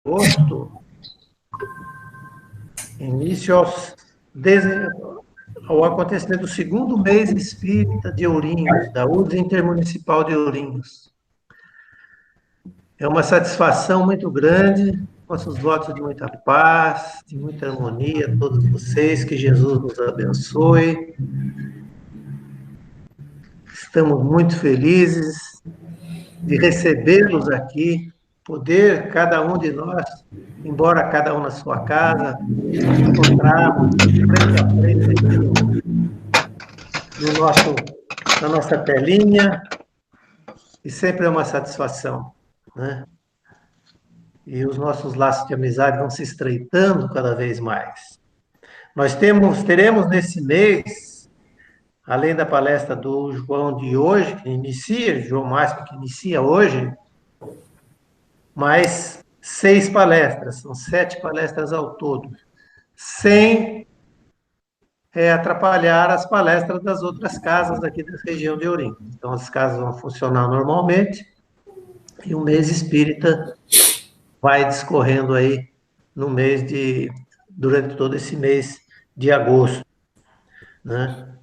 agosto, início ao acontecimento do segundo mês espírita de Ourinhos, da URSS Intermunicipal de Ourinhos. É uma satisfação muito grande, nossos votos de muita paz, de muita harmonia a todos vocês, que Jesus nos abençoe. Estamos muito felizes de recebê-los aqui, poder, cada um de nós, embora cada um na sua casa, nos encontrarmos frente a frente aqui na nossa telinha, e sempre é uma satisfação, né? E os nossos laços de amizade vão se estreitando cada vez mais. Nós teremos nesse mês, além da palestra do João de hoje, que inicia, João Máximo, que inicia hoje, mais 6 palestras, são 7 palestras ao todo, sem atrapalhar as palestras das outras casas aqui da região de Ourinhos. Então, as casas vão funcionar normalmente, e o mês espírita vai discorrendo aí durante todo esse mês de agosto, né?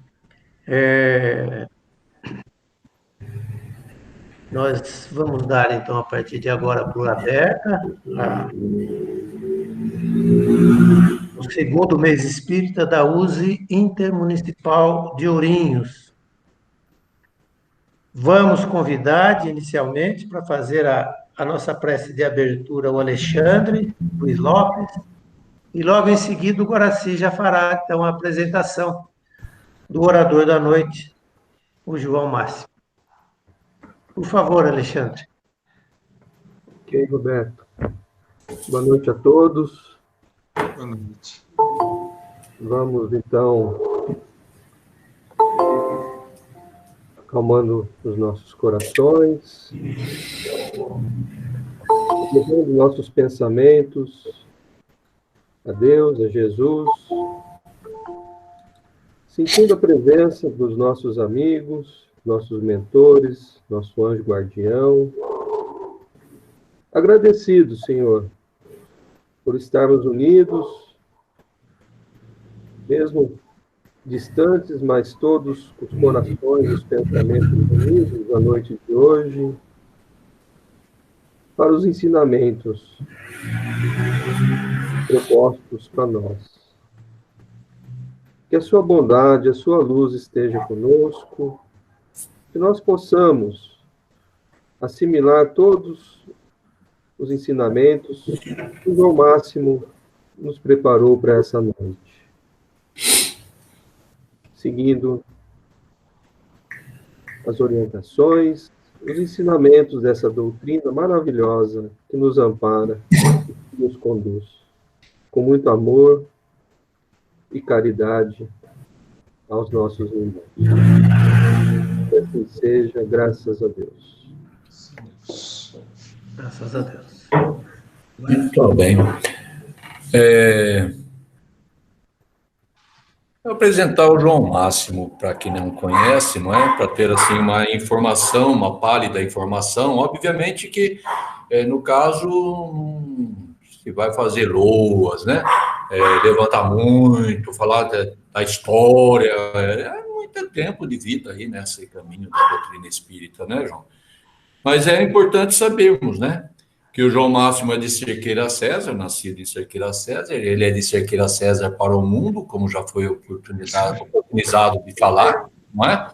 Nós vamos dar, então, a partir de agora, por aberta, o segundo mês espírita da USE Intermunicipal de Ourinhos. Vamos convidar, inicialmente, para fazer a nossa prece de abertura, o Alexandre Luiz Lopes, e logo em seguida o Guaraci já fará, então, a apresentação do orador da noite, o João Máximo. Por favor, Alexandre. Ok, Roberto. Boa noite a todos. Boa noite. Vamos, então, acalmando os nossos corações, levando nossos pensamentos a Deus, a Jesus, sentindo a presença dos nossos amigos, nossos mentores, nosso anjo guardião. Agradecidos, Senhor, por estarmos unidos, mesmo distantes, mas todos os corações e os pensamentos unidos na noite de hoje, para os ensinamentos propostos para nós. Que a sua bondade, a sua luz esteja conosco, que nós possamos assimilar todos os ensinamentos que o João Máximo nos preparou para essa noite. Seguindo as orientações, os ensinamentos dessa doutrina maravilhosa que nos ampara e nos conduz, com muito amor e caridade aos nossos irmãos. Que assim seja, graças a Deus. Graças a Deus. Muito bem. Vou apresentar o João Máximo, para quem não conhece, não é? Para ter, assim, uma informação, uma pálida informação. Obviamente que, no caso, se vai fazer loas, né? Levantar muito, falar da história, muito tempo de vida aí nesse caminho da doutrina espírita, né, João? Mas é importante sabermos, né, que o João Máximo é de Cerqueira César, nascido em Cerqueira César, ele é de Cerqueira César para o mundo, como já foi oportunizado de falar, não é?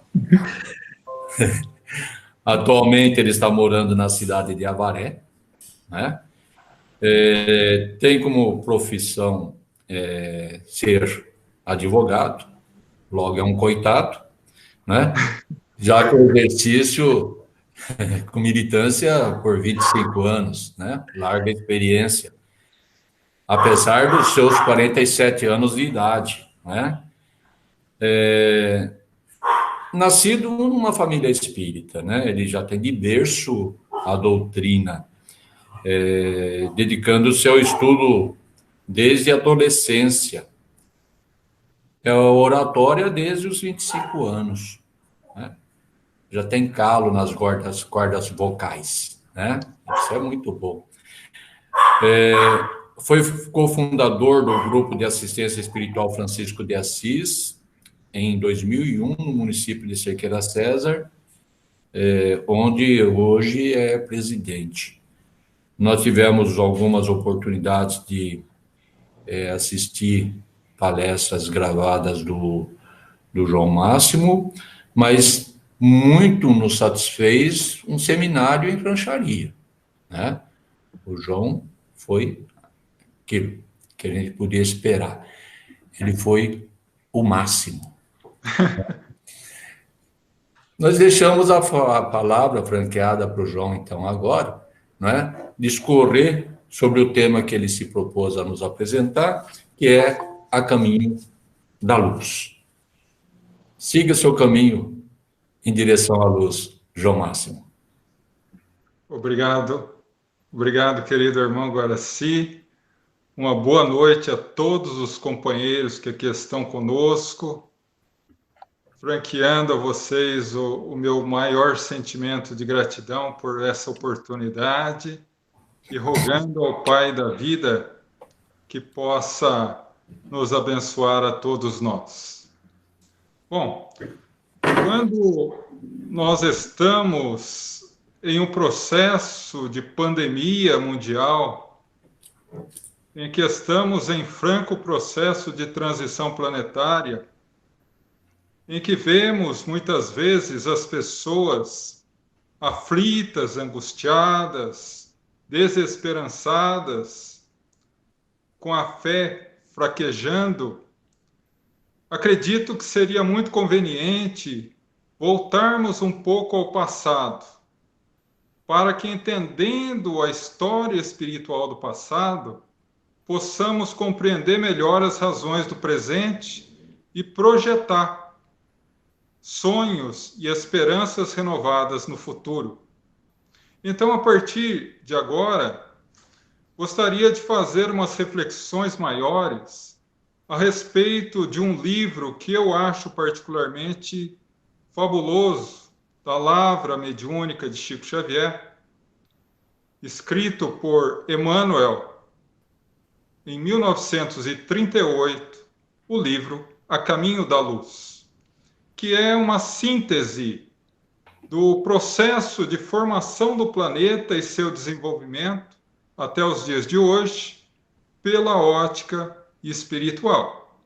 Atualmente ele está morando na cidade de Avaré, né? Tem como profissão ser advogado, logo é um coitado, né? Já que o exercício com militância por 25 anos, né? Larga experiência, apesar dos seus 47 anos de idade, né? Nascido numa família espírita, né? Ele já tem de berço a doutrina, dedicando o seu estudo desde a adolescência. A oratória desde os 25 anos, né? Já tem calo nas cordas vocais, né? Isso é muito bom. Foi cofundador do Grupo de Assistência Espiritual Francisco de Assis, em 2001, no município de Cerqueira César, onde hoje é presidente. Nós tivemos algumas oportunidades de assistir palestras gravadas do João Máximo, mas muito nos satisfez um seminário em rancharia, né? O João foi aquilo que a gente podia esperar. Ele foi o máximo. Nós deixamos a palavra franqueada para o João, então, agora, né, discorrer sobre o tema que ele se propôs a nos apresentar, que é a caminho da luz. Siga seu caminho em direção à luz, João Máximo. Obrigado, querido irmão Guaraci. Uma boa noite a todos os companheiros que aqui estão conosco, franqueando a vocês o meu maior sentimento de gratidão por essa oportunidade e rogando ao Pai da vida que possa nos abençoar a todos nós. Bom, quando nós estamos em um processo de pandemia mundial, em que estamos em franco processo de transição planetária, em que vemos muitas vezes as pessoas aflitas, angustiadas, desesperançadas, com a fé fraquejando, acredito que seria muito conveniente voltarmos um pouco ao passado, para que, entendendo a história espiritual do passado, possamos compreender melhor as razões do presente e projetar sonhos e esperanças renovadas no futuro. Então, a partir de agora, gostaria de fazer umas reflexões maiores a respeito de um livro que eu acho particularmente fabuloso, da Lavra Mediúnica de Chico Xavier, escrito por Emmanuel, em 1938, o livro A Caminho da Luz, que é uma síntese do processo de formação do planeta e seu desenvolvimento até os dias de hoje, pela ótica espiritual.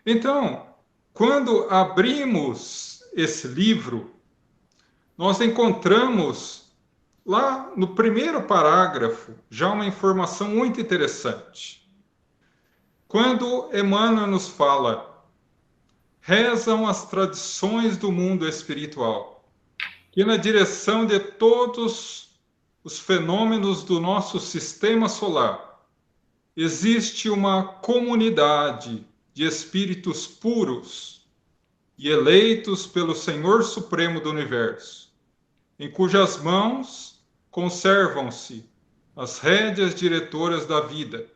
Então, quando abrimos esse livro, nós encontramos lá no primeiro parágrafo já uma informação muito interessante. Quando Emmanuel nos fala: rezam as tradições do mundo espiritual, que na direção de todos os fenômenos do nosso sistema solar existe uma comunidade de espíritos puros e eleitos pelo Senhor Supremo do Universo, em cujas mãos conservam-se as rédeas diretoras da vida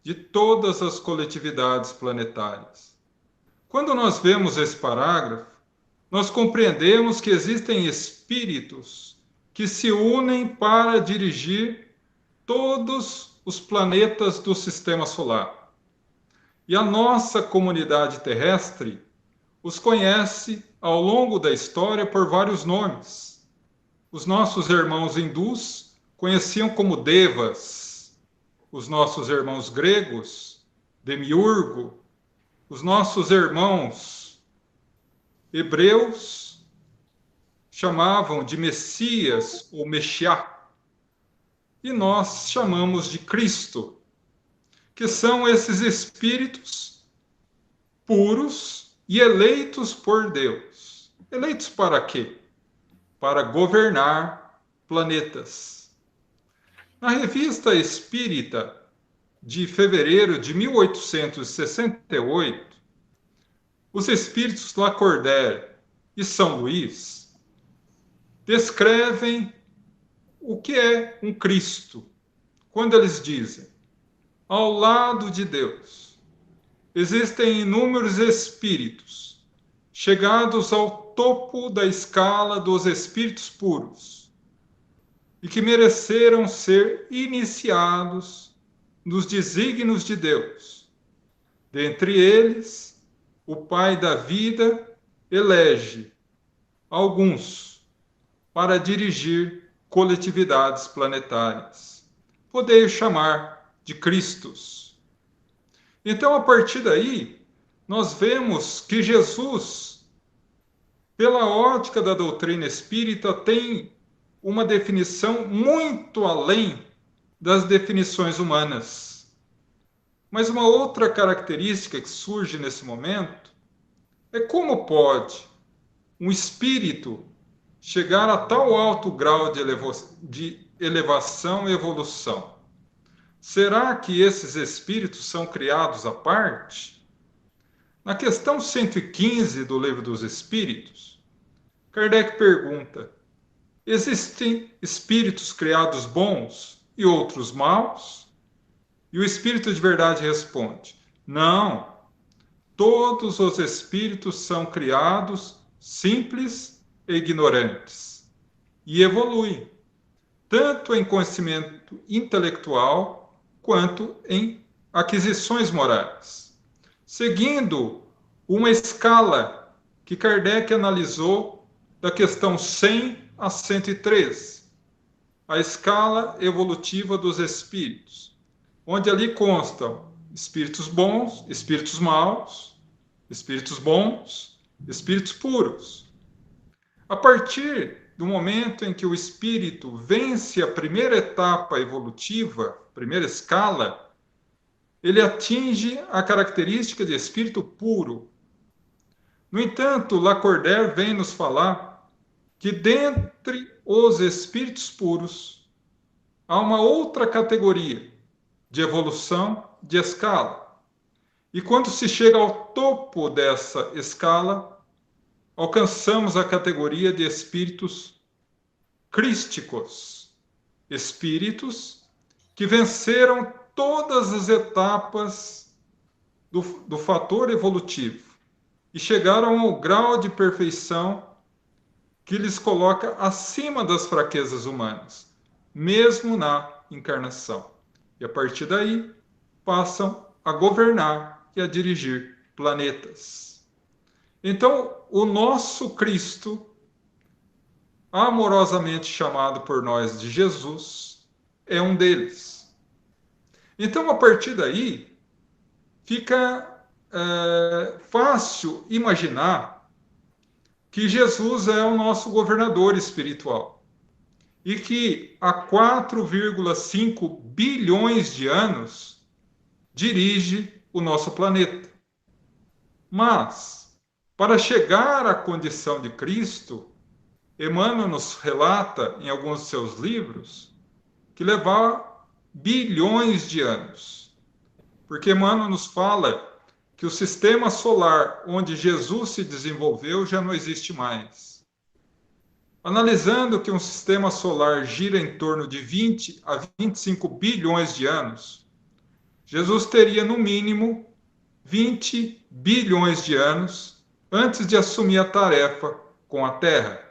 de todas as coletividades planetárias. Quando nós vemos esse parágrafo, nós compreendemos que existem espíritos que se unem para dirigir todos os planetas do sistema solar. E a nossa comunidade terrestre os conhece ao longo da história por vários nomes. Os nossos irmãos hindus conheciam como devas, os nossos irmãos gregos, demiurgo, os nossos irmãos hebreus chamavam de Messias ou Mexiá, e nós chamamos de Cristo, que são esses espíritos puros e eleitos por Deus. Eleitos para quê? Para governar planetas. Na Revista Espírita de fevereiro de 1868, os espíritos Lacordaire e São Luís descrevem o que é um Cristo, quando eles dizem: ao lado de Deus existem inúmeros espíritos chegados ao topo da escala dos espíritos puros, e que mereceram ser iniciados nos desígnios de Deus. Dentre eles, o Pai da vida elege alguns para dirigir coletividades planetárias. Podeis chamar de Cristos. Então, a partir daí, nós vemos que Jesus, pela ótica da doutrina espírita, tem uma definição muito além das definições humanas. Mas uma outra característica que surge nesse momento é como pode um espírito chegar a tal alto grau de elevação e evolução. Será que esses espíritos são criados à parte? Na questão 115 do Livro dos Espíritos, Kardec pergunta: existem espíritos criados bons e outros maus? E o espírito de verdade responde: não, todos os espíritos são criados simples e ignorantes e evoluem, tanto em conhecimento intelectual quanto em aquisições morais, seguindo uma escala que Kardec analisou da questão 100 a 103, a escala evolutiva dos espíritos, onde ali constam espíritos bons, espíritos maus, espíritos bons, espíritos puros. A partir do momento em que o espírito vence a primeira etapa evolutiva, primeira escala, ele atinge a característica de espírito puro. No entanto, Lacordaire vem nos falar que dentre os espíritos puros há uma outra categoria de evolução de escala. E quando se chega ao topo dessa escala, alcançamos a categoria de espíritos crísticos, espíritos que venceram todas as etapas do fator evolutivo e chegaram ao grau de perfeição que lhes coloca acima das fraquezas humanas, mesmo na encarnação. E a partir daí, passam a governar e a dirigir planetas. Então, o nosso Cristo, amorosamente chamado por nós de Jesus, é um deles. Então, a partir daí, fica fácil imaginar que Jesus é o nosso governador espiritual e que há 4,5 bilhões de anos dirige o nosso planeta. Mas, para chegar à condição de Cristo, Emmanuel nos relata em alguns de seus livros que levava bilhões de anos. Porque Emmanuel nos fala que o sistema solar onde Jesus se desenvolveu já não existe mais. Analisando que um sistema solar gira em torno de 20 a 25 bilhões de anos, Jesus teria, no mínimo, 20 bilhões de anos antes de assumir a tarefa com a Terra.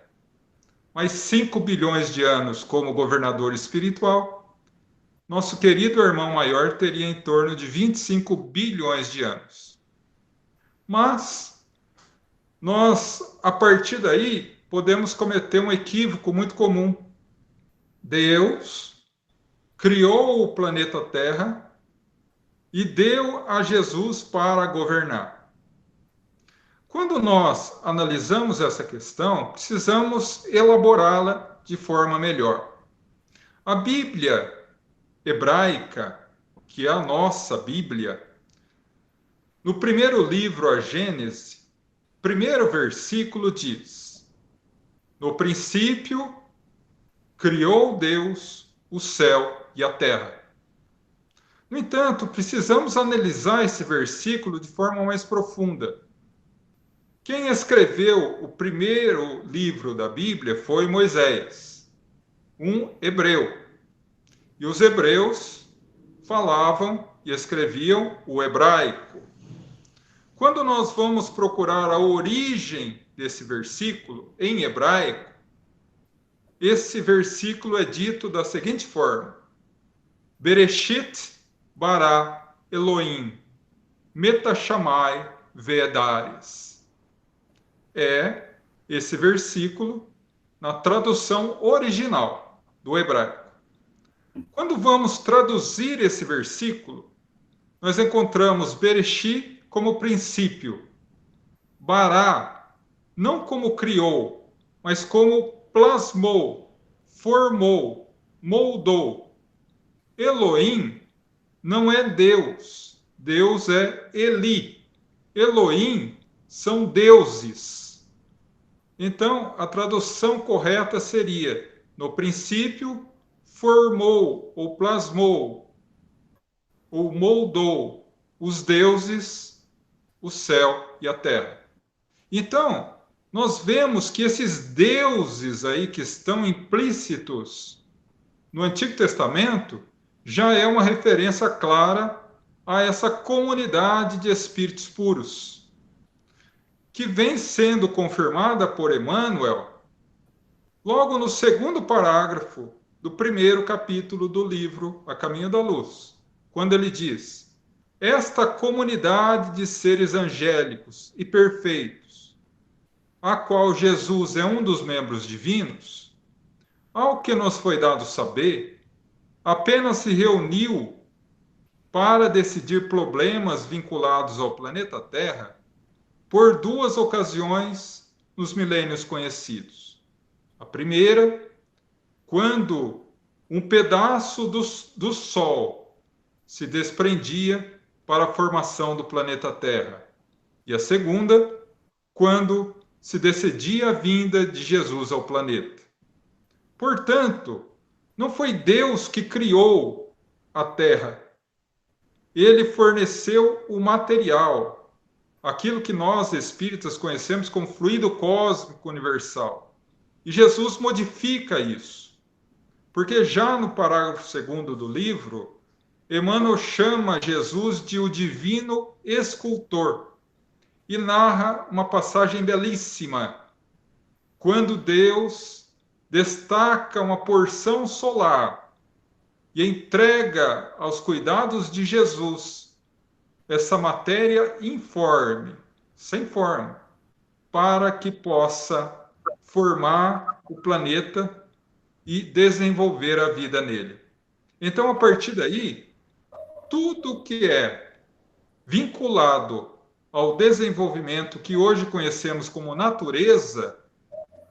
Mais 5 bilhões de anos como governador espiritual, nosso querido irmão maior teria em torno de 25 bilhões de anos. Mas nós, a partir daí, podemos cometer um equívoco muito comum. Deus criou o planeta Terra e deu a Jesus para governar. Quando nós analisamos essa questão, precisamos elaborá-la de forma melhor. A Bíblia hebraica, que é a nossa Bíblia, no primeiro livro, a Gênese, primeiro versículo diz: no princípio criou Deus o céu e a terra. No entanto, precisamos analisar esse versículo de forma mais profunda. Quem escreveu o primeiro livro da Bíblia foi Moisés, um hebreu. E os hebreus falavam e escreviam o hebraico. Quando nós vamos procurar a origem desse versículo em hebraico, esse versículo é dito da seguinte forma: Bereshit bara Elohim, metashamai vedares. É esse versículo na tradução original do hebraico. Quando vamos traduzir esse versículo, nós encontramos Bereshit como princípio, Bará não como criou, mas como plasmou, formou, moldou. Elohim não é Deus, Deus é Eli. Elohim são deuses. Então, a tradução correta seria: no princípio, formou ou plasmou ou moldou os deuses, o céu e a terra. Então, nós vemos que esses deuses aí que estão implícitos no Antigo Testamento já é uma referência clara a essa comunidade de espíritos puros, que vem sendo confirmada por Emmanuel logo no segundo parágrafo do primeiro capítulo do livro A Caminho da Luz, quando ele diz: esta comunidade de seres angélicos e perfeitos, a qual Jesus é um dos membros divinos, ao que nos foi dado saber, apenas se reuniu para decidir problemas vinculados ao planeta Terra por duas ocasiões nos milênios conhecidos. A primeira, quando um pedaço do Sol se desprendia para a formação do planeta Terra. E a segunda, quando se decidia a vinda de Jesus ao planeta. Portanto, não foi Deus que criou a Terra. Ele forneceu o material, aquilo que nós espíritas conhecemos como fluido cósmico universal. E Jesus modifica isso. Porque já no parágrafo 2º do livro, Emmanuel chama Jesus de o divino escultor. E narra uma passagem belíssima, quando Deus destaca uma porção solar e entrega aos cuidados de Jesus essa matéria informe, sem forma, para que possa formar o planeta e desenvolver a vida nele. Então, a partir daí, tudo que é vinculado ao desenvolvimento que hoje conhecemos como natureza,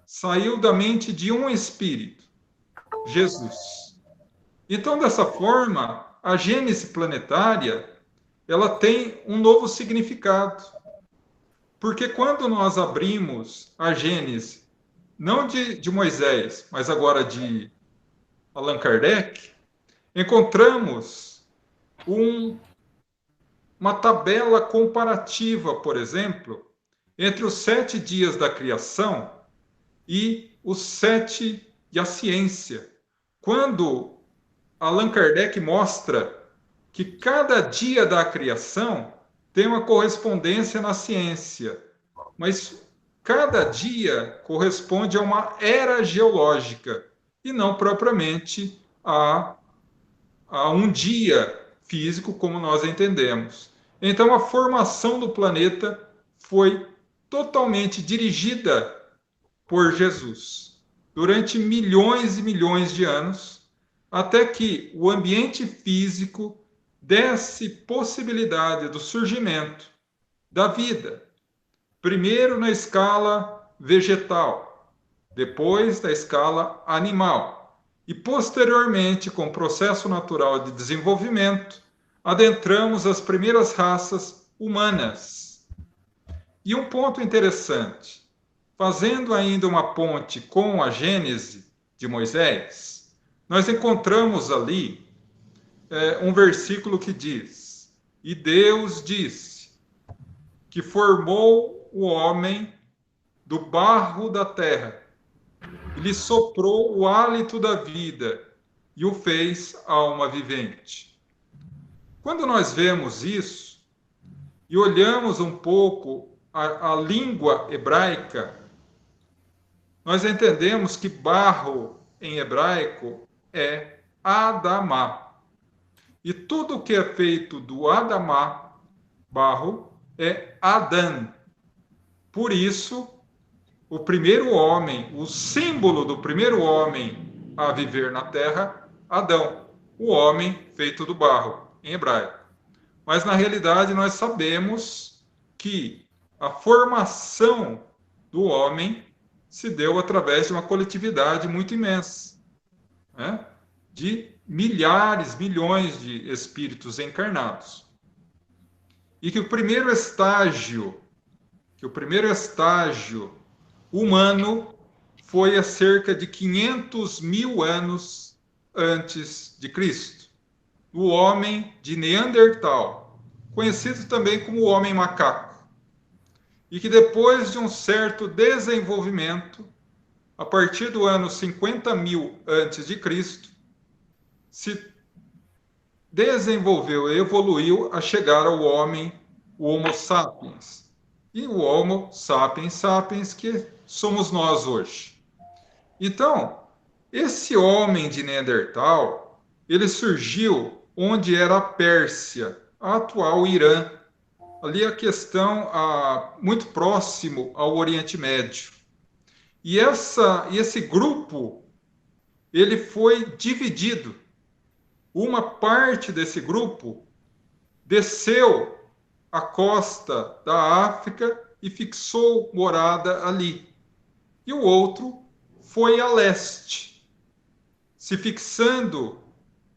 saiu da mente de um espírito, Jesus. Então, dessa forma, a Gênese planetária, ela tem um novo significado. Porque quando nós abrimos a Gênese, não de Moisés, mas agora de Allan Kardec, encontramos uma tabela comparativa, por exemplo, entre os 7 dias da criação e os 7 e a ciência. Quando Allan Kardec mostra que cada dia da criação tem uma correspondência na ciência, mas cada dia corresponde a uma era geológica e não propriamente a um dia físico como nós entendemos. Então, a formação do planeta foi totalmente dirigida por Jesus durante milhões e milhões de anos, até que o ambiente físico desse possibilidade do surgimento da vida, primeiro na escala vegetal, depois na escala animal, e posteriormente, com o processo natural de desenvolvimento, adentramos as primeiras raças humanas. E um ponto interessante, fazendo ainda uma ponte com a Gênese de Moisés, nós encontramos ali um versículo que diz: e Deus disse que formou o homem do barro da terra, e lhe soprou o hálito da vida e o fez alma vivente. Quando nós vemos isso e olhamos um pouco a língua hebraica, nós entendemos que barro em hebraico é Adamá. E tudo que é feito do Adamá, barro, é Adão. Por isso, o primeiro homem, o símbolo do primeiro homem a viver na terra, Adão, o homem feito do barro, em hebraico. Mas, na realidade, nós sabemos que a formação do homem se deu através de uma coletividade muito imensa, né? De milhares, milhões de espíritos encarnados. E que o primeiro estágio humano foi há cerca de 500 mil anos antes de Cristo. O homem de Neandertal, conhecido também como o homem macaco. E que depois de um certo desenvolvimento, a partir do ano 50 mil antes de Cristo, se desenvolveu e evoluiu a chegar ao homem, o Homo sapiens. E o Homo sapiens sapiens que somos nós hoje. Então, esse homem de Neandertal, ele surgiu onde era a Pérsia, a atual Irã. Ali a questão muito próximo ao Oriente Médio. E esse grupo, ele foi dividido. Uma parte desse grupo desceu a costa da África e fixou morada ali. E o outro foi a leste, se fixando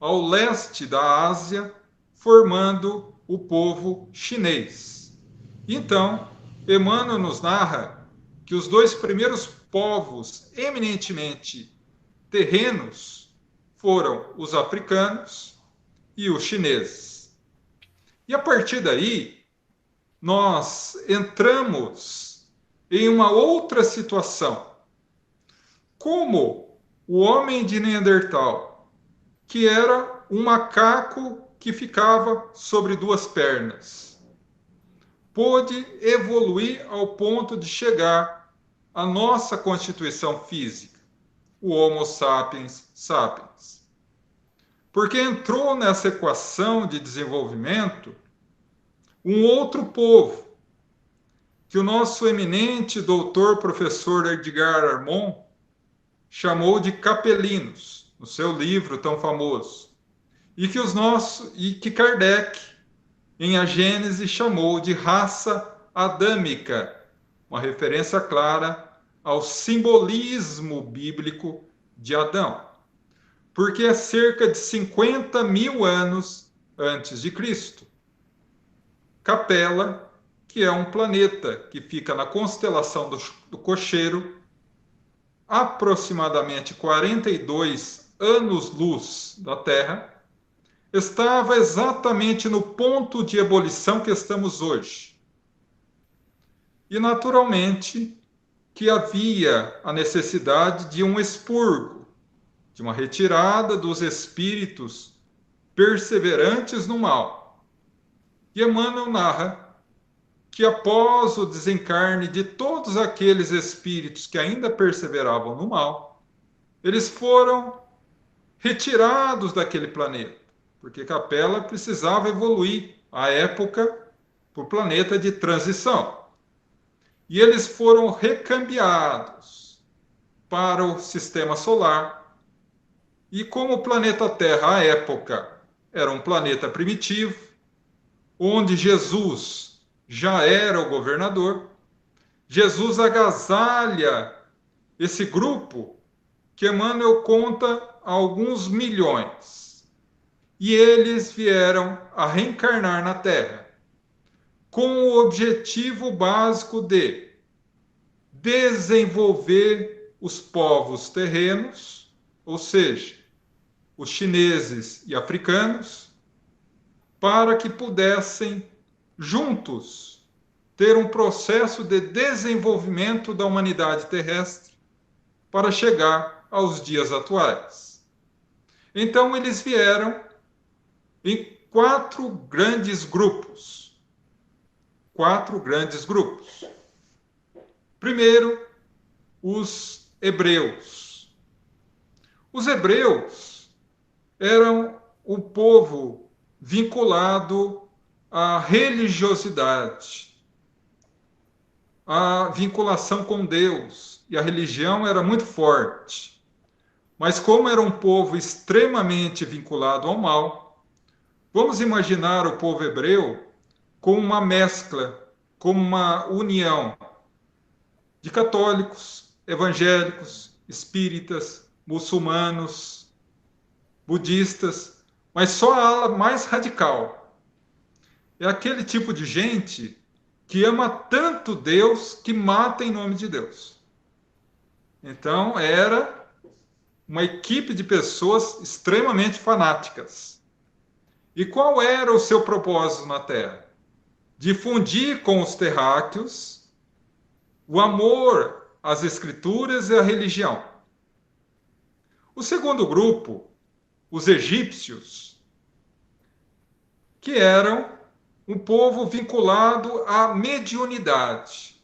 ao leste da Ásia, formando o povo chinês. Então, Emmanuel nos narra que os dois primeiros povos eminentemente terrenos foram os africanos e os chineses. E a partir daí, nós entramos em uma outra situação. Como o homem de Neandertal, que era um macaco que ficava sobre duas pernas, pôde evoluir ao ponto de chegar à nossa constituição física, o Homo sapiens sapiens. Porque entrou nessa equação de desenvolvimento um outro povo, que o nosso eminente doutor professor Edgar Armond chamou de capelinos, no seu livro tão famoso, e que Kardec, em A Gênese, chamou de raça adâmica, uma referência clara ao simbolismo bíblico de Adão, porque é cerca de 50 mil anos antes de Cristo. Capela, que é um planeta que fica na constelação do Cocheiro, aproximadamente 42 anos-luz da Terra, estava exatamente no ponto de ebulição que estamos hoje. E, naturalmente, que havia a necessidade de um expurgo, de uma retirada dos espíritos perseverantes no mal. E Emmanuel narra que após o desencarne de todos aqueles espíritos que ainda perseveravam no mal, eles foram retirados daquele planeta, porque Capela precisava evoluir à época para o planeta de transição. E eles foram recambiados para o sistema solar. E como o planeta Terra, à época, era um planeta primitivo, onde Jesus já era o governador, Jesus agasalha esse grupo que Emmanuel conta a alguns milhões. E eles vieram a reencarnar na Terra com o objetivo básico de desenvolver os povos terrenos, ou seja, os chineses e africanos, para que pudessem, juntos, ter um processo de desenvolvimento da humanidade terrestre para chegar aos dias atuais. Então, eles vieram em 4 grandes grupos. Primeiro, os hebreus. Os hebreus eram o povo vinculado à religiosidade, à vinculação com Deus, e a religião era muito forte. Mas como era um povo extremamente vinculado ao mal, vamos imaginar o povo hebreu como uma mescla, como uma união de católicos, evangélicos, espíritas, muçulmanos, budistas, mas só a ala mais radical. É aquele tipo de gente que ama tanto Deus que mata em nome de Deus. Então, era uma equipe de pessoas extremamente fanáticas. E qual era o seu propósito na Terra? Difundir com os terráqueos o amor às Escrituras e à religião. O segundo grupo, os egípcios, que eram um povo vinculado à mediunidade.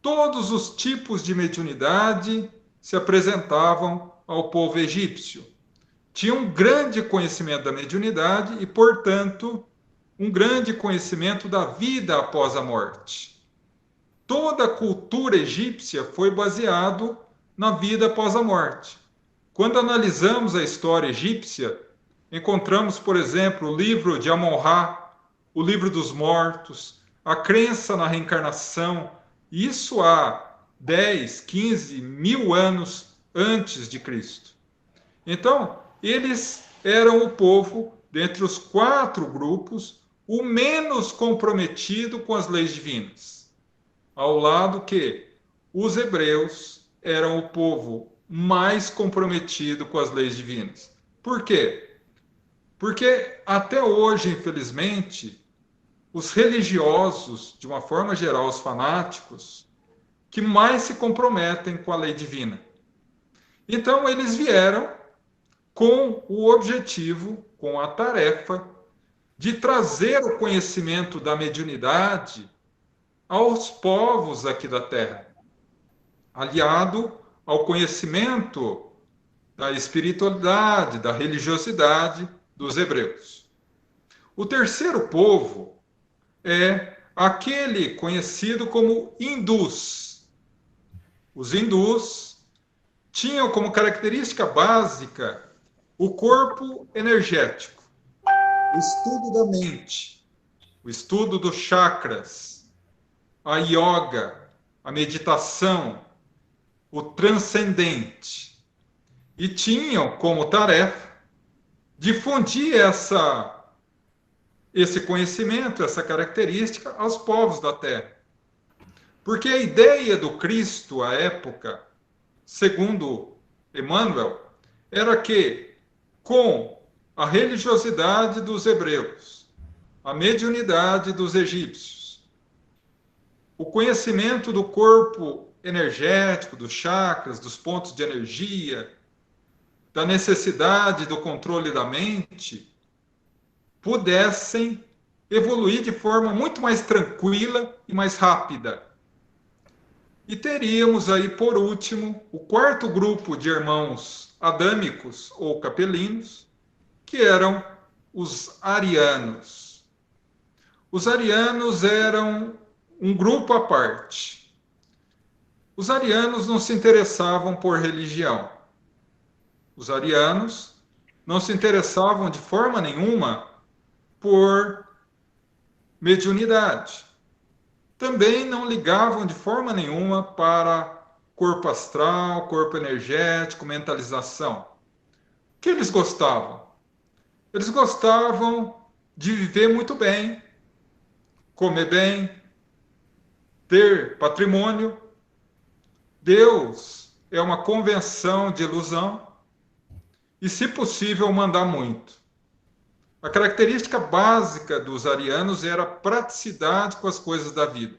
Todos os tipos de mediunidade se apresentavam ao povo egípcio. Tinham um grande conhecimento da mediunidade e, portanto, um grande conhecimento da vida após a morte. Toda a cultura egípcia foi baseada na vida após a morte. Quando analisamos a história egípcia, encontramos, por exemplo, o livro de Amon-Ra, o livro dos mortos, a crença na reencarnação, isso há 10, 15 mil anos antes de Cristo. Então, eles eram o povo, dentre os 4 grupos, o menos comprometido com as leis divinas. Ao lado que os hebreus eram o povo mais comprometido com as leis divinas. Por quê? Porque até hoje, infelizmente, os religiosos, de uma forma geral, os fanáticos, que mais se comprometem com a lei divina. Então, eles vieram com o objetivo, com a tarefa, de trazer o conhecimento da mediunidade aos povos aqui da Terra, aliado ao conhecimento da espiritualidade, da religiosidade dos hebreus. O terceiro povo é aquele conhecido como hindus. Os hindus tinham como característica básica o corpo energético, o estudo da mente, o estudo dos chakras, a yoga, a meditação, o transcendente. E tinham como tarefa difundir esse conhecimento, essa característica aos povos da Terra. Porque a ideia do Cristo à época, segundo Emmanuel, era que, com a religiosidade dos hebreus, a mediunidade dos egípcios, o conhecimento do corpo energético, dos chakras, dos pontos de energia, da necessidade do controle da mente, pudessem evoluir de forma muito mais tranquila e mais rápida. E teríamos aí, por último, o 4º grupo de irmãos adâmicos ou capelinos, que eram os arianos. Os arianos eram um grupo à parte. Os arianos não se interessavam por religião. Os arianos não se interessavam de forma nenhuma por mediunidade. Também não ligavam de forma nenhuma para corpo astral, corpo energético, mentalização. O que eles gostavam? Eles gostavam de viver muito bem, comer bem, ter patrimônio. Deus é uma convenção de ilusão e, se possível, mandar muito. A característica básica dos arianos era a praticidade com as coisas da vida.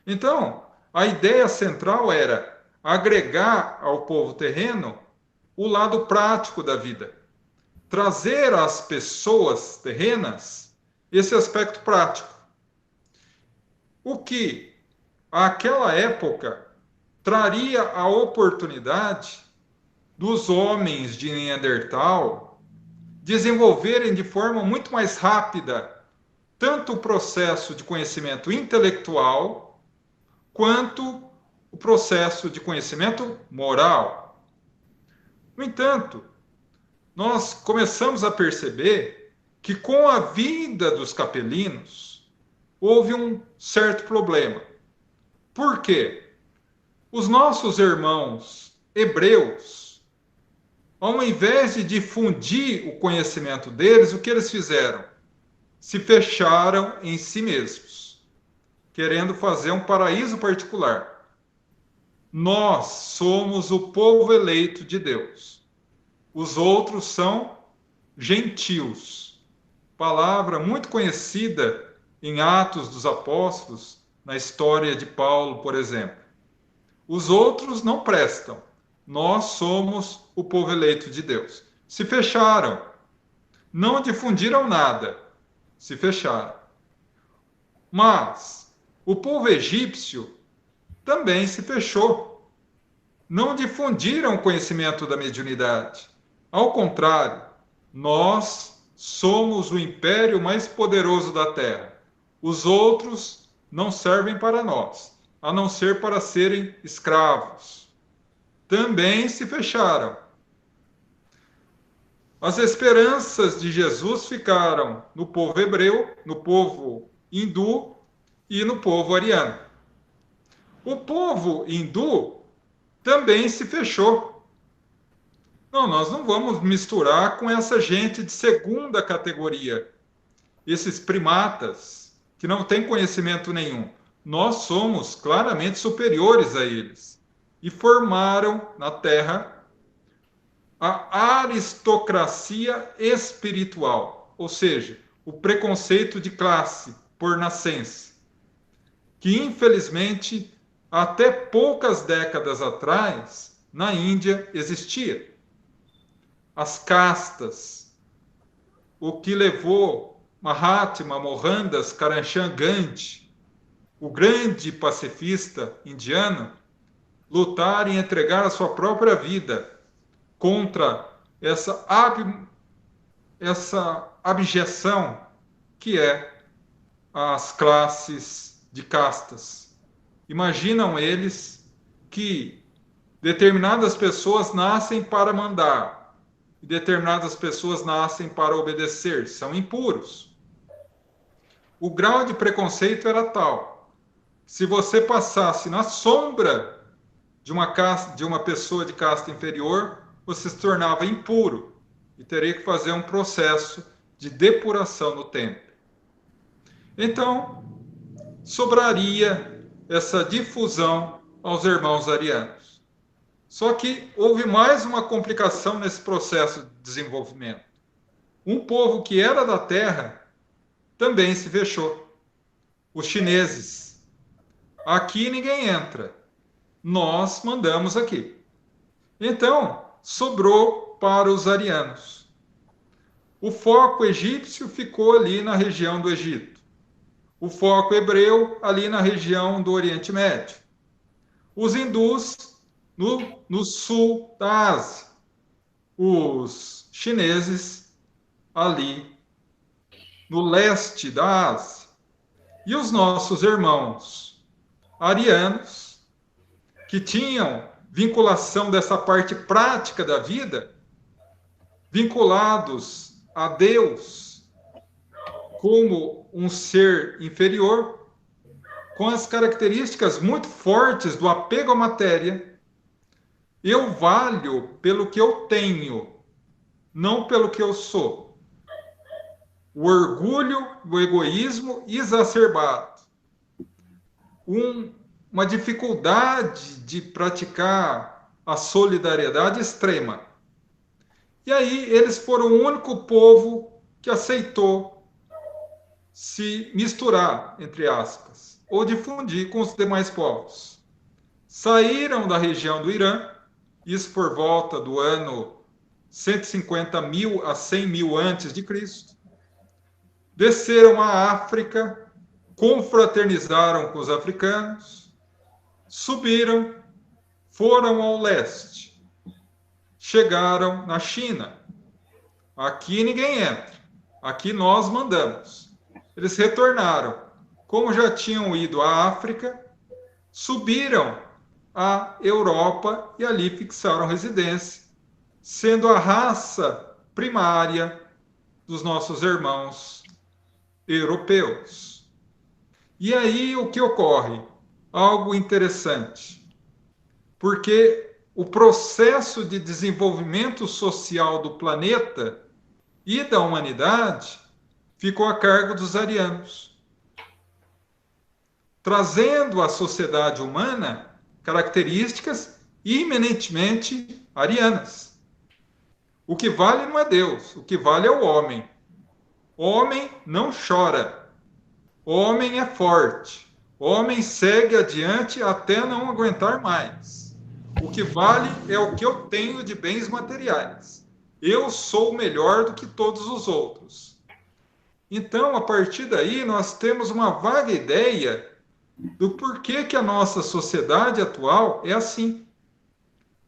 Então, a ideia central era agregar ao povo terreno o lado prático da vida. Trazer às pessoas terrenas esse aspecto prático. O que, àquela época, traria a oportunidade dos homens de Neandertal desenvolverem de forma muito mais rápida tanto o processo de conhecimento intelectual quanto o processo de conhecimento moral. No entanto, nós começamos a perceber que com a vinda dos capelinos houve um certo problema. Por quê? Os nossos irmãos hebreus, ao invés de difundir o conhecimento deles, o que eles fizeram? Se fecharam em si mesmos, querendo fazer um paraíso particular. Nós somos o povo eleito de Deus. Os outros são gentios. Palavra muito conhecida em Atos dos Apóstolos, na história de Paulo, por exemplo. Os outros não prestam. Nós somos o povo eleito de Deus. Se fecharam. Não difundiram nada. Se fecharam. Mas o povo egípcio também se fechou. Não difundiram o conhecimento da mediunidade. Ao contrário, nós somos o império mais poderoso da Terra. Os outros não servem para nós, a não ser para serem escravos. Também se fecharam. As esperanças de Jesus ficaram no povo hebreu, no povo hindu e no povo ariano. O povo hindu também se fechou. Não, nós não vamos misturar com essa gente de segunda categoria, esses primatas que não têm conhecimento nenhum. Nós somos claramente superiores a eles. E formaram na Terra a aristocracia espiritual, ou seja, o preconceito de classe por nascença, que infelizmente até poucas décadas atrás na Índia existia. As castas, o que levou Mahatma Mohandas Karamchand Gandhi, o grande pacifista indiano, lutar e entregar a sua própria vida contra essa abjeção que é as classes de castas. Imaginam eles que determinadas pessoas nascem para mandar e determinadas pessoas nascem para obedecer, são impuros. O grau de preconceito era tal: se você passasse na sombra de uma pessoa de casta inferior, você se tornava impuro e teria que fazer um processo de depuração no templo. Então, sobraria essa difusão aos irmãos arianos. Só que houve mais uma complicação nesse processo de desenvolvimento. Um povo que era da terra também se fechou. Os chineses. Aqui ninguém entra. Nós mandamos aqui. Então, sobrou para os arianos. O foco egípcio ficou ali na região do Egito. O foco hebreu ali na região do Oriente Médio. Os hindus no sul da Ásia. Os chineses ali no leste da Ásia. E os nossos irmãos arianos, que tinham vinculação dessa parte prática da vida, vinculados a Deus como um ser inferior, com as características muito fortes do apego à matéria. Eu valho pelo que eu tenho, não pelo que eu sou. O orgulho, o egoísmo exacerbado. Uma dificuldade de praticar a solidariedade extrema. E aí eles foram o único povo que aceitou se misturar, entre aspas, ou difundir com os demais povos. Saíram da região do Irã, isso por volta do ano 150.000 a 100.000 antes de Cristo. Desceram à África, confraternizaram com os africanos, subiram, foram ao leste, chegaram na China. Aqui ninguém entra. Aqui nós mandamos. Eles retornaram. Como já tinham ido à África, subiram à Europa e ali fixaram residência, sendo a raça primária dos nossos irmãos europeus. E aí o que ocorre? Algo interessante. Porque o processo de desenvolvimento social do planeta e da humanidade ficou a cargo dos arianos, trazendo à sociedade humana características eminentemente arianas. O que vale não é Deus, o que vale é o homem. O homem não chora, o homem é forte, o homem segue adiante até não aguentar mais. O que vale é o que eu tenho de bens materiais. Eu sou melhor do que todos os outros. Então, a partir daí, nós temos uma vaga ideia do porquê que a nossa sociedade atual é assim.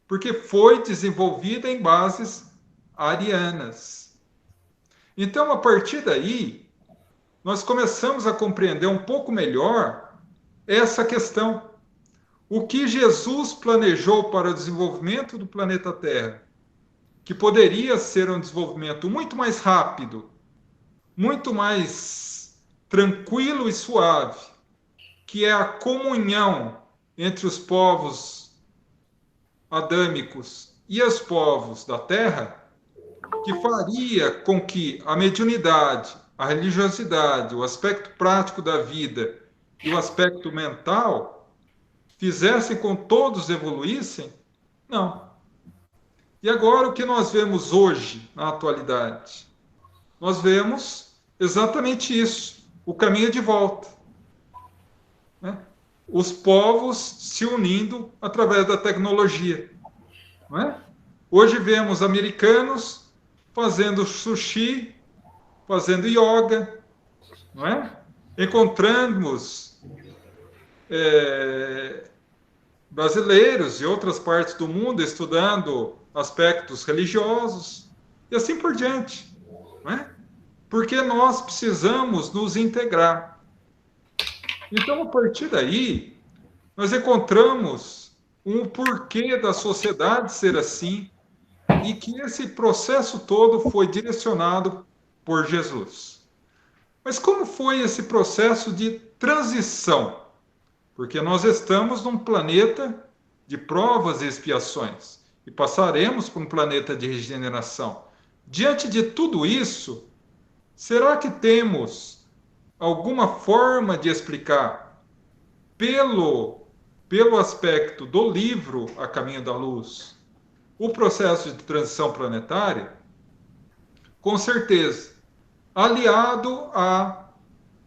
Porque foi desenvolvida em bases arianas. Então, a partir daí, nós começamos a compreender um pouco melhor essa questão. O que Jesus planejou para o desenvolvimento do planeta Terra, que poderia ser um desenvolvimento muito mais rápido, muito mais tranquilo e suave, que é a comunhão entre os povos adâmicos e os povos da Terra, que faria com que a mediunidade, a religiosidade, o aspecto prático da vida e o aspecto mental fizessem com que todos evoluíssem? Não. E agora o que nós vemos hoje, na atualidade? Nós vemos exatamente isso, o caminho de volta. Né? Os povos se unindo através da tecnologia. Não é? Hoje vemos americanos fazendo sushi, fazendo yoga, não é? Encontramos brasileiros de outras partes do mundo estudando aspectos religiosos e assim por diante, não é? Porque nós precisamos nos integrar. Então, a partir daí, nós encontramos um porquê da sociedade ser assim e que esse processo todo foi direcionado por Jesus. Mas como foi esse processo de transição? Porque nós estamos num planeta de provas e expiações e passaremos para um planeta de regeneração. Diante de tudo isso, será que temos alguma forma de explicar pelo aspecto do livro A Caminho da Luz o processo de transição planetária? Com certeza, aliado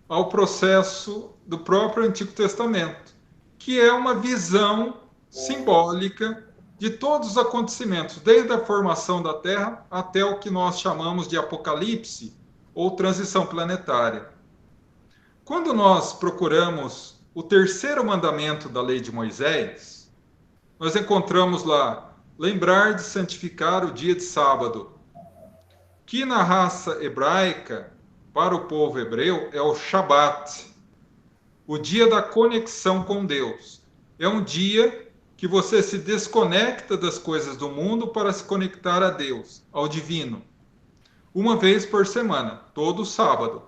ao processo do próprio Antigo Testamento, que é uma visão simbólica de todos os acontecimentos, desde a formação da Terra até o que nós chamamos de Apocalipse ou transição planetária. Quando nós procuramos o terceiro mandamento da lei de Moisés, nós encontramos lá: lembrar de santificar o dia de sábado, que na raça hebraica, para o povo hebreu, é o Shabat, o dia da conexão com Deus. É um dia que você se desconecta das coisas do mundo para se conectar a Deus, ao divino, uma vez por semana, todo sábado.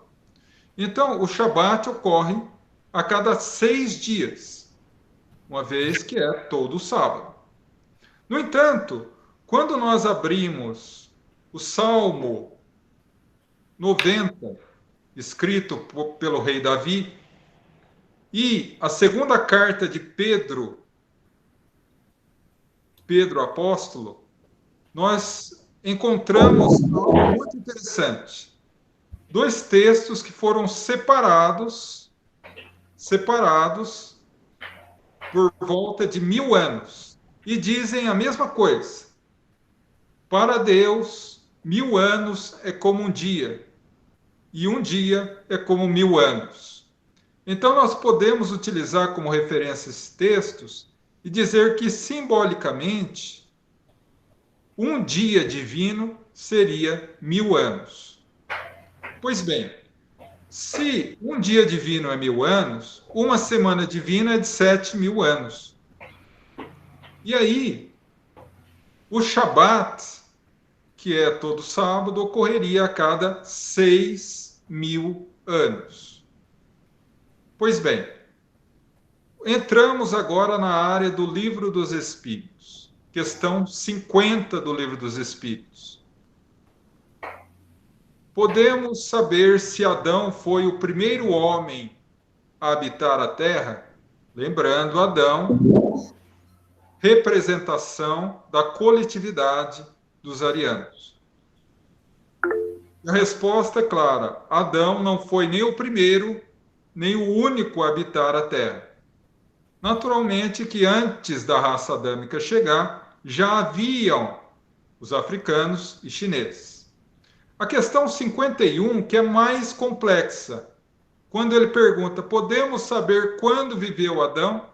Então, o Shabat ocorre a cada 6 dias, uma vez que é todo sábado. No entanto, quando nós abrimos o Salmo 90, escrito pelo rei Davi, e a segunda carta de Pedro apóstolo, nós encontramos algo muito interessante. 2 textos que foram separados por volta de 1000 anos. E dizem a mesma coisa. Para Deus, 1000 anos é como um dia, e um dia é como 1000 anos. Então, nós podemos utilizar como referência esses textos e dizer que, simbolicamente, um dia divino seria 1000 anos. Pois bem, se um dia divino é 1000 anos, uma semana divina é de 7.000 anos. E aí, o Shabat, que é todo sábado, ocorreria a cada 6.000 anos. Pois bem, entramos agora na área do Livro dos Espíritos, questão 50 do Livro dos Espíritos. Podemos saber se Adão foi o primeiro homem a habitar a Terra? Lembrando, Adão, representação da coletividade dos arianos. A resposta é clara: Adão não foi nem o primeiro, nem o único a habitar a Terra. Naturalmente que antes da raça adâmica chegar, já haviam os africanos e chineses. A questão 51, que é mais complexa, quando ele pergunta: podemos saber quando viveu Adão?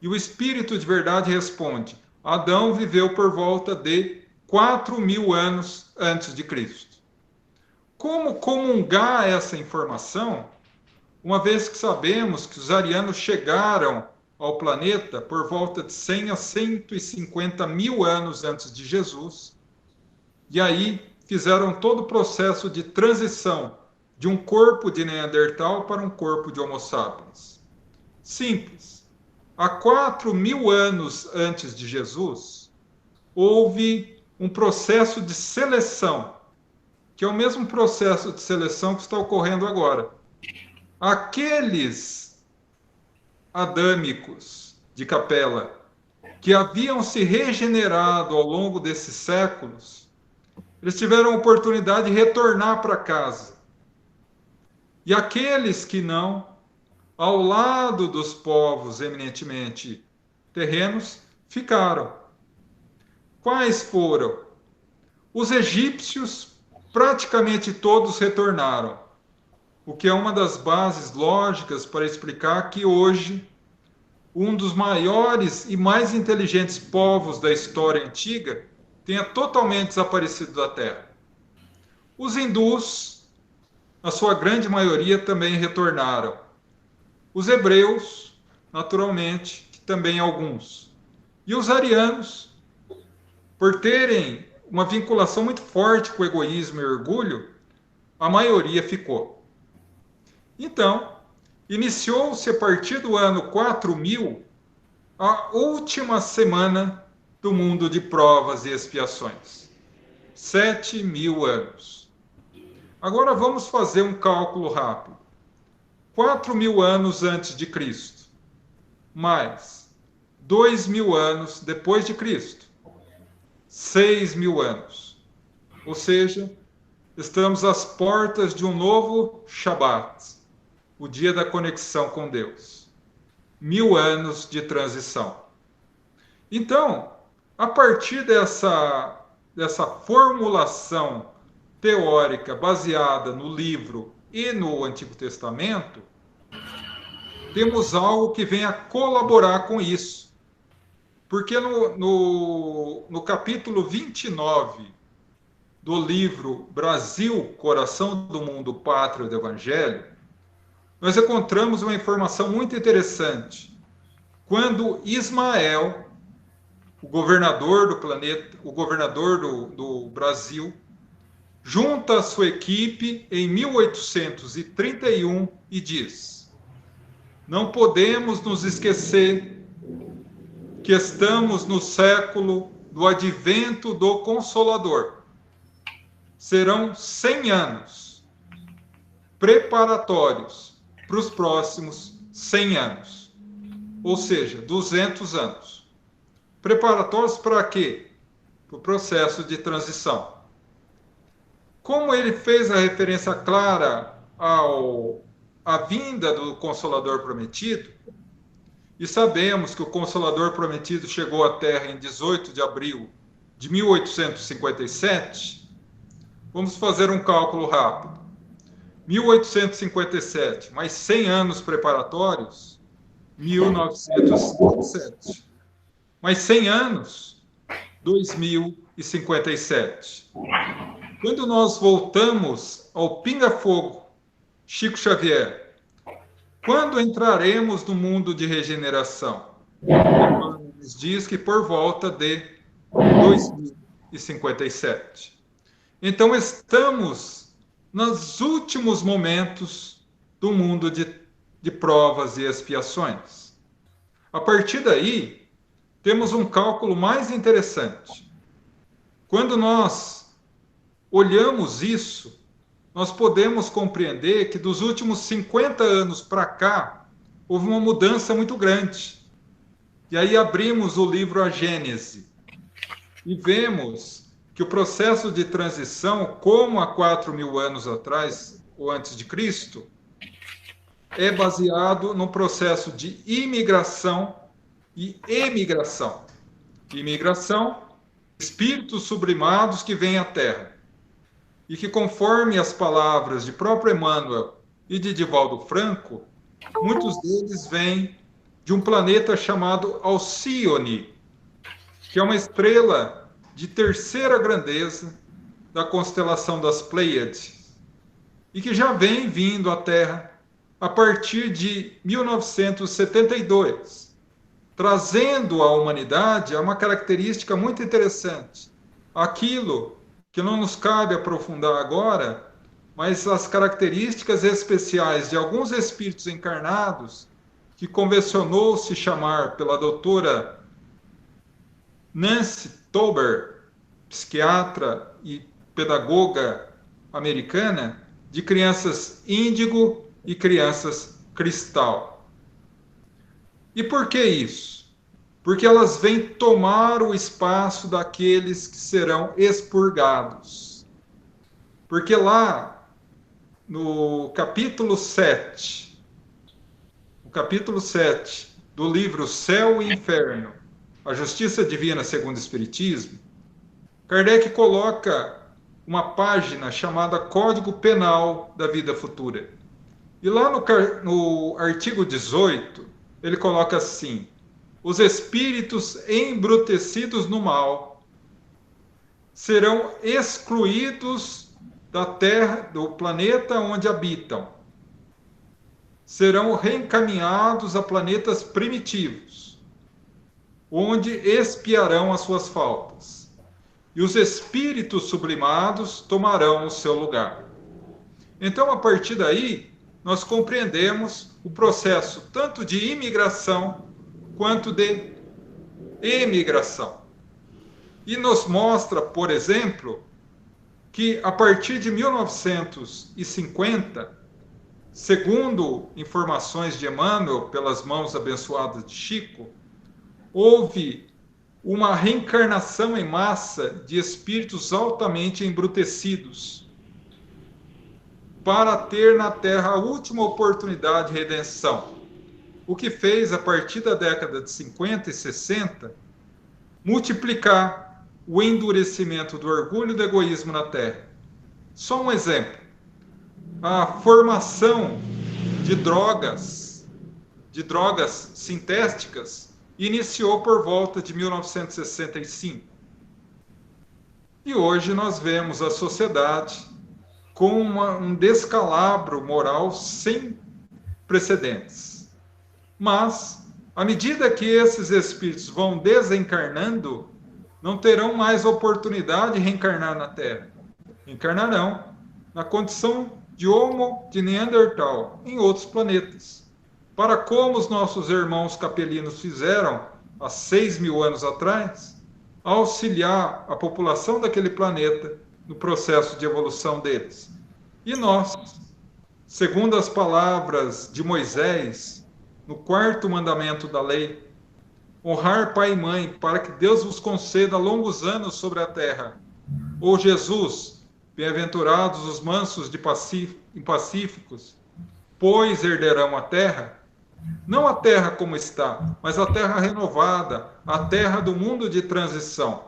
E o Espírito de Verdade responde: Adão viveu por volta de 4.000 anos antes de Cristo. Como comungar essa informação, uma vez que sabemos que os arianos chegaram ao planeta por volta de 100 a 150 mil anos antes de Jesus, e aí fizeram todo o processo de transição de um corpo de Neandertal para um corpo de Homo sapiens? Simples. Há 4.000 anos antes de Jesus, houve um processo de seleção, que é o mesmo processo de seleção que está ocorrendo agora. Aqueles adâmicos de Capela que haviam se regenerado ao longo desses séculos, eles tiveram a oportunidade de retornar para casa. E aqueles que não, ao lado dos povos eminentemente terrenos, ficaram. Quais foram? Os egípcios, praticamente todos retornaram, o que é uma das bases lógicas para explicar que hoje um dos maiores e mais inteligentes povos da história antiga tenha totalmente desaparecido da Terra. Os hindus, na sua grande maioria, também retornaram. Os hebreus, naturalmente, também alguns. E os arianos, por terem uma vinculação muito forte com o egoísmo e orgulho, a maioria ficou. Então, iniciou-se a partir do ano 4000 a última semana do mundo de provas e expiações. 7.000 anos. Agora vamos fazer um cálculo rápido. 4.000 anos antes de Cristo, mais 2.000 anos depois de Cristo, 6.000 anos. Ou seja, estamos às portas de um novo Shabat, o dia da conexão com Deus. 1000 anos de transição. Então, a partir dessa formulação teórica baseada no livro e no Antigo Testamento, temos algo que vem a colaborar com isso. Porque no capítulo 29 do livro Brasil, Coração do Mundo, Pátria do Evangelho, nós encontramos uma informação muito interessante. Quando Ismael, o governador do planeta, o governador do Brasil, junta a sua equipe em 1831 e diz: não podemos nos esquecer que estamos no século do advento do Consolador. Serão 100 anos preparatórios para os próximos 100 anos, ou seja, 200 anos. Preparatórios para quê? Para o processo de transição. Como ele fez a referência clara à vinda do Consolador Prometido, e sabemos que o Consolador Prometido chegou à Terra em 18 de abril de 1857, vamos fazer um cálculo rápido. 1857, mais 100 anos preparatórios, 1957. Mais 100 anos, 2000 2057. Quando nós voltamos ao pinga-fogo, Chico Xavier, quando entraremos no mundo de regeneração? Emmanuel nos diz que por volta de 2057. Então, estamos nos últimos momentos do mundo de provas e expiações. A partir daí, temos um cálculo mais interessante. Quando nós olhamos isso, nós podemos compreender que dos últimos 50 anos para cá, houve uma mudança muito grande. E aí abrimos o livro A Gênese e vemos que o processo de transição, como há 4.000 anos atrás, ou antes de Cristo, é baseado no processo de imigração e emigração. Imigração, espíritos sublimados que vêm à Terra. E que, conforme as palavras de próprio Emmanuel e de Divaldo Franco, muitos deles vêm de um planeta chamado Alcíone, que é uma estrela de terceira grandeza da constelação das Pleiades, e que já vem vindo à Terra a partir de 1972, trazendo à humanidade uma característica muito interessante. Aquilo que não nos cabe aprofundar agora, mas as características especiais de alguns espíritos encarnados, que convencionou se chamar pela doutora Nancy Tauber, psiquiatra e pedagoga americana, de crianças índigo e crianças cristal. E por que isso? Porque elas vêm tomar o espaço daqueles que serão expurgados. Porque lá, no capítulo 7, do livro Céu e Inferno, a Justiça Divina segundo o Espiritismo, Kardec coloca uma página chamada Código Penal da Vida Futura. E lá no artigo 18, ele coloca assim: os espíritos embrutecidos no mal serão excluídos da Terra, do planeta onde habitam. Serão reencaminhados a planetas primitivos, onde expiarão as suas faltas. E os espíritos sublimados tomarão o seu lugar. Então, a partir daí, nós compreendemos o processo tanto de imigração quanto de emigração. E nos mostra, por exemplo, que a partir de 1950, segundo informações de Emmanuel, pelas mãos abençoadas de Chico, houve uma reencarnação em massa de espíritos altamente embrutecidos para ter na Terra a última oportunidade de redenção. O que fez, a partir da década de 50 e 60, multiplicar o endurecimento do orgulho e do egoísmo na Terra. Só um exemplo. A formação de drogas sintéticas, iniciou por volta de 1965. E hoje nós vemos a sociedade com um descalabro moral sem precedentes. Mas, à medida que esses espíritos vão desencarnando, não terão mais oportunidade de reencarnar na Terra. Encarnarão na condição de Homo de Neandertal, em outros planetas. Para como os nossos irmãos capelinos fizeram há 6.000 anos atrás, auxiliar a população daquele planeta no processo de evolução deles. E nós, segundo as palavras de Moisés, no 4º mandamento da lei, honrar pai e mãe, para que Deus vos conceda longos anos sobre a terra. Ou Jesus, bem-aventurados os mansos e pacíficos, pois herderão a terra. Não a terra como está, mas a terra renovada, a terra do mundo de transição.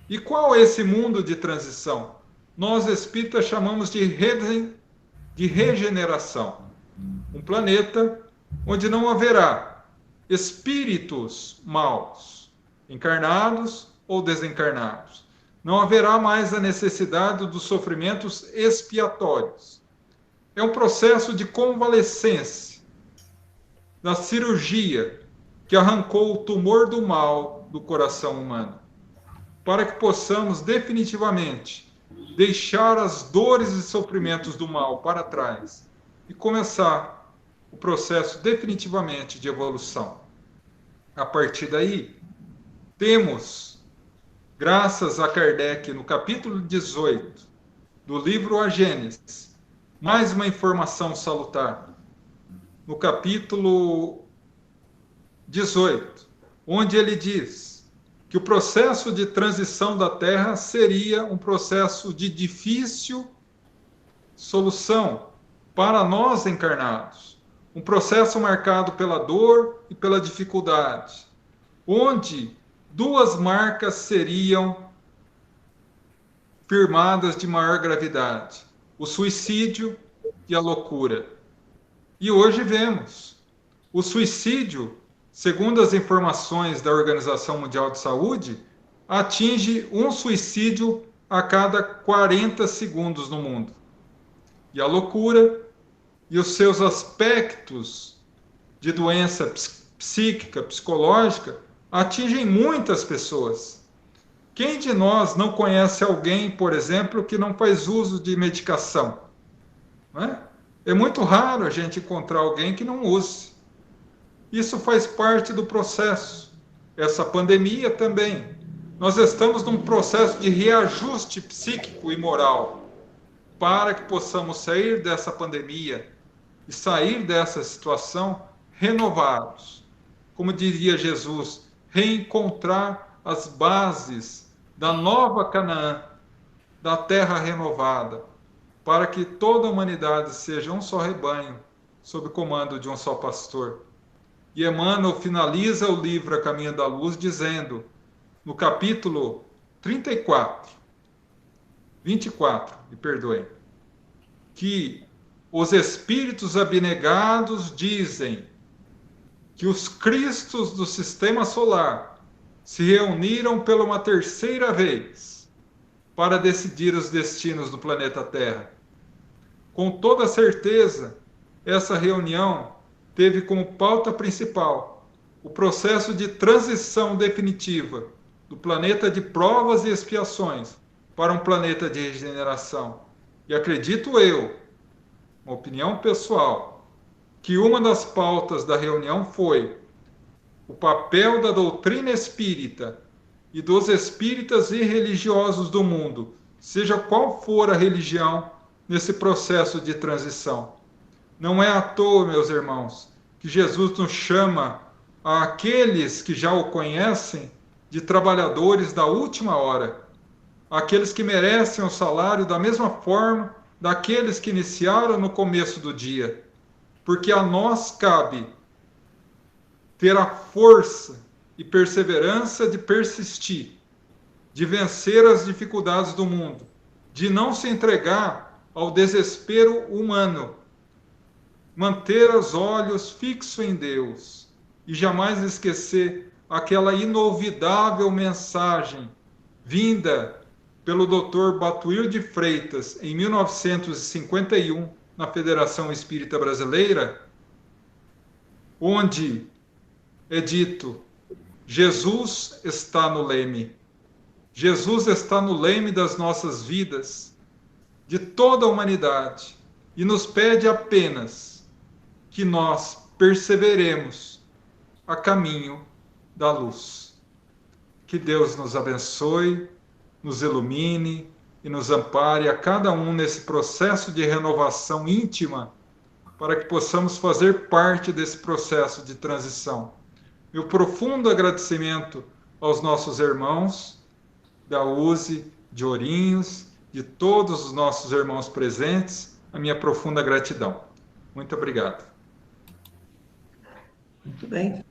E qual é esse mundo de transição? Nós espíritas chamamos de regeneração. Um planeta onde não haverá espíritos maus, encarnados ou desencarnados. não haverá mais a necessidade dos sofrimentos expiatórios. É um processo de convalescência, da cirurgia que arrancou o tumor do mal do coração humano, para que possamos definitivamente deixar as dores e sofrimentos do mal para trás e começar o processo definitivamente de evolução. A partir daí, temos, graças a Kardec, no capítulo 18 do livro A Gênesis, mais uma informação salutar. No capítulo 18, onde ele diz que o processo de transição da Terra seria um processo de difícil solução para nós encarnados. Um processo marcado pela dor e pela dificuldade, onde duas marcas seriam firmadas de maior gravidade: o suicídio e a loucura. E hoje vemos o suicídio, segundo as informações da Organização Mundial de Saúde, atinge um suicídio a cada 40 segundos no mundo. E a loucura e os seus aspectos de doença psíquica, psicológica, atingem muitas pessoas. Quem de nós não conhece alguém, por exemplo, que não faz uso de medicação? Não é? É muito raro a gente encontrar alguém que não use. Isso faz parte do processo. Essa pandemia também. Nós estamos num processo de reajuste psíquico e moral para que possamos sair dessa pandemia e sair dessa situação renovados. Como diria Jesus, reencontrar as bases da nova Canaã, da terra renovada, para que toda a humanidade seja um só rebanho, sob o comando de um só pastor. E Emmanuel finaliza o livro A Caminho da Luz dizendo, no capítulo 24, me perdoem, que os espíritos abnegados dizem que os cristos do sistema solar se reuniram pela uma terceira vez para decidir os destinos do planeta Terra. Com toda certeza, essa reunião teve como pauta principal o processo de transição definitiva do planeta de provas e expiações para um planeta de regeneração. E acredito eu, uma opinião pessoal, que uma das pautas da reunião foi o papel da doutrina espírita e dos espíritas e religiosos do mundo, seja qual for a religião, nesse processo de transição. Não é à toa, meus irmãos, que Jesus nos chama àqueles que já o conhecem de trabalhadores da última hora, aqueles que merecem o salário da mesma forma daqueles que iniciaram no começo do dia, porque a nós cabe ter a força e perseverança de persistir, de vencer as dificuldades do mundo, de não se entregar ao desespero humano, manter os olhos fixos em Deus e jamais esquecer aquela inolvidável mensagem vinda pelo Dr. Batuíl de Freitas, em 1951, na Federação Espírita Brasileira, onde é dito: Jesus está no leme. Jesus está no leme das nossas vidas, de toda a humanidade, e nos pede apenas que nós perseveremos a caminho da luz. Que Deus nos abençoe, nos ilumine e nos ampare a cada um nesse processo de renovação íntima, para que possamos fazer parte desse processo de transição. Meu profundo agradecimento aos nossos irmãos da USE, de Ourinhos, de todos os nossos irmãos presentes, a minha profunda gratidão. Muito obrigado. Muito bem.